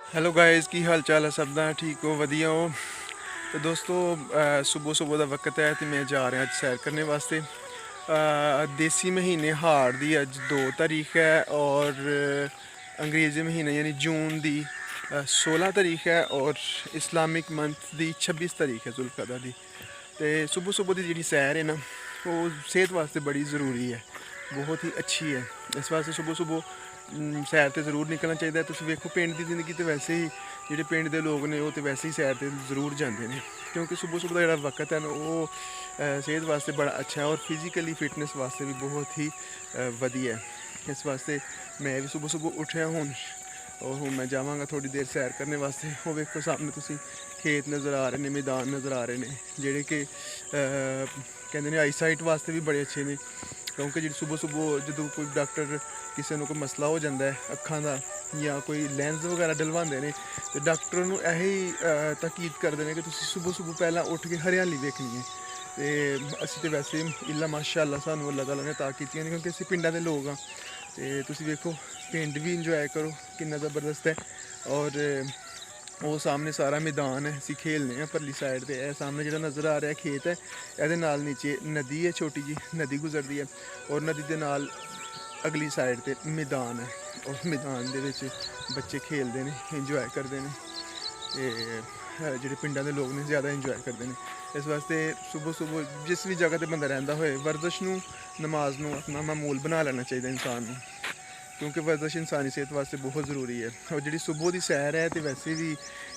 Hello guys की हाल चाल है सब दा ठीक हो वधिया हो। तो दोस्तों सुबह सुबह का वक्त है तो मैं जा रहा अज सैर करने वास्ते। देसी महीने हाड़ दी अज 2 तारीख है और अंग्रेज़ी महीने यानी जून दी 16 तारीख है और इस्लामिक मंथ दी 26 तारीख है जुल्कदा दी। तो सुबह सुबह की जी सैर है ना वो सेहत वास्ते बड़ी ज़रूरी है, बहुत ही अच्छी है। इस वास्ते सुबह सुबह सैर तो जरूर निकलना चाहिए। तुम वेखो पिंड की जिंदगी तो वैसे ही जोड़े पिंड के लोग ने वो तो वैसे ही सैर तो जरूर जाते हैं, क्योंकि सुबह सुबह का जो वक्त है ना वो सेहत वास्ते बड़ा अच्छा है और फिजिकली फिटनेस वास्ते भी बहुत ही वधिया है। इस वास्ते मैं भी सुबह सुबह उठा हूँ और हूँ मैं जावाँगा थोड़ी देर सैर करने वास्ते। वो वेखो सामने तुम खेत नज़र आ रहे हैं, मैदान नज़र आ रहे हैं जोड़े कि कहते हैं आई साइट वास्ते भी बड़े अच्छे ने, क्योंकि जी सुबह सुबह जो कोई डॉक्टर किसी को कोई मसला हो जाता है अखां का या कोई लेंस वगैरह डलवाते हैं तो डॉक्टर यही ताकीद करते हैं कि तुम सुबह सुबह पहला उठ के हरियाली देखनी है। तो असी तो वैसे इला माशाअल्लाह सानू अल्लाह ताला ने ता की, क्योंकि असी पिंडा के लोग हाँ। तो तुम वेखो पिंड भी इंजॉय करो कितना ज़बरदस्त है। और वो सामने सारा मैदान है, असी खेलने हैं परली साइड पर। यह सामने जो नज़र आ रहा है खेत है, ये नाल नीचे नदी है, छोटी जी नदी गुजरती है और नदी के नाल अगली साइड ते मैदान है और मैदान दे विच बच्चे खेलते हैं, इंजॉय करते हैं। तो जो पिंडा के लोग ने ज़्यादा इंजॉय करते हैं। इस वास्ते सुबह सुबह जिस भी जगह पर बंदा रहिंदा होए वर्जिश नूं नमाज नूं अपना मामूल बना लेना चाहिए इंसान नूं, क्योंकि वर्जिश इंसानी सेहत वास्ते बहुत ज़रूरी है। और जी सुबह की सैर है तो वैसे भी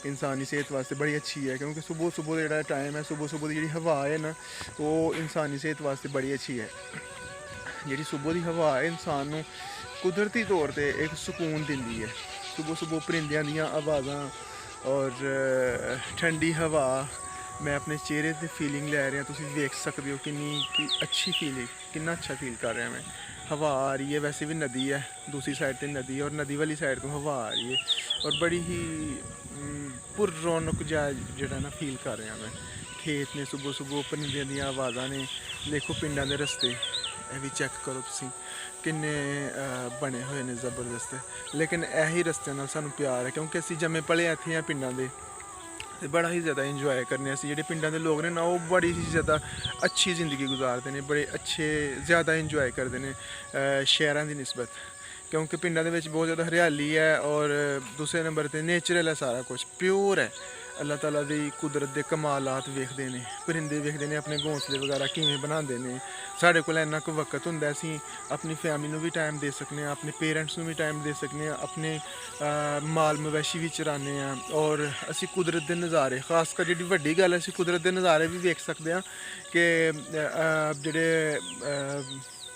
इंसानी सेहत वास्ते बड़ी अच्छी है, क्योंकि सुबह सुबह का जो टाइम है सुबह सुबह की जी हवा है ना वो इंसानी सेहत वास्ते बड़ी अच्छी है। जी सुबह की हवा है इंसान को कुदरती तौर पर एक सुकून देती है। सुबह सुबह परिंदियां दी आवाज़ां और ठंडी हवा मैं अपने चेहरे पर फीलिंग लै रहा। तुम देख सकते हो कि अच्छी फीलिंग कितना अच्छा फील कर रहा मैं। हवा आ रही है, वैसे भी नदी है दूसरी साइड पर नदी है और नदी वाली साइड को हवा आ रही है और बड़ी ही पुर रौनक जरा ना फील कर रहा मैं। खेत ने सुबह सुबह परिंदियां दी आवाज़ां ने, देखो पिंडा के रस्ते यह भी चैक करो तुम किन्ने बने हुए ने ज़बरदस्त। लेकिन यही रस्ते नाल सानू प्यार है, क्योंकि असी जमे पले इत्थे हैं पिंडा दे ते बड़ा ही ज़्यादा इंजॉय करने। असी जेह्ड़े पिंडा दे लोग ने ना वो बड़ी ही ज़्यादा अच्छी ज़िंदगी गुजारते हैं, बड़े अच्छे ज़्यादा इंजॉय करते हैं शहरों की निस्बत, क्योंकि पिंडा दे विच बहुत ज़्यादा हरियाली है और दूसरे नंबर पर नेचुरल है, सारा कुछ प्योर है। अल्लाह ताला दी कुदरत के कमालात वेखते हैं, परिंदे वेखते हैं अपने घोंसले वगैरह किवें बनाते हैं। साढ़े कोल इन्ना को वक्त होंदा असीं अपनी फैमिली नूं भी टाइम दे सकने, अपने पेरेंट्स नूं भी टाइम दे सकने, अपने माल मवैशी भी चराने और असी कुदरत के नज़ारे खासकर जी वड्डी गल असीं कुदरत के नज़ारे भी वेख सकते हैं कि जेह्ड़े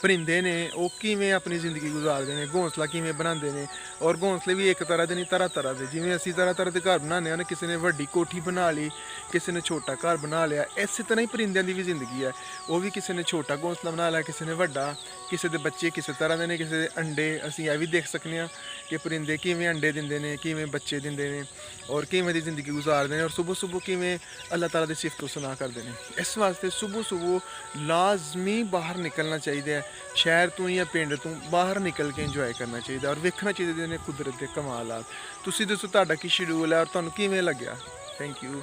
परिंदे ने वो किवें अपनी ज़िंदगी गुजारते हैं, घोंसला किवें बनाते हैं। और घोंसले भी एक तरह के नहीं तरह तरह के, जिवें असीं तरह तरह के घर बनाने हैं ना, किसी ने वड्डी कोठी बना ली, किसी ने छोटा घर बना लिया, इस तरह ही परिंदियां की भी जिंदगी है। वो भी किसी ने छोटा घोंसला बना लिया, किसी ने वड्डा, किसी के बच्चे किसी तरह के ने, किसी के अंडे। असीं यह भी देख सकते हैं कि परिंदे किवें अंडे दिंदे ने, किवें बच्चे दिंदे ने और किवें दी जिंदगी गुजारते हैं और सुबह सुबह किवें अल्लाह ताला दी सिफत सुना करते हैं। इस वास्ते सुबह सुबह लाजमी बाहर निकलना चाहिए, शहर तो या पिंड तो बाहर निकल के इंजॉय करना चाहिए और वेखना चाहिए कुदरत के कमालात। तुसीं दसो तुहाडा की शेड्यूल है और तुहानूं किवें लग्गिया। Thank you.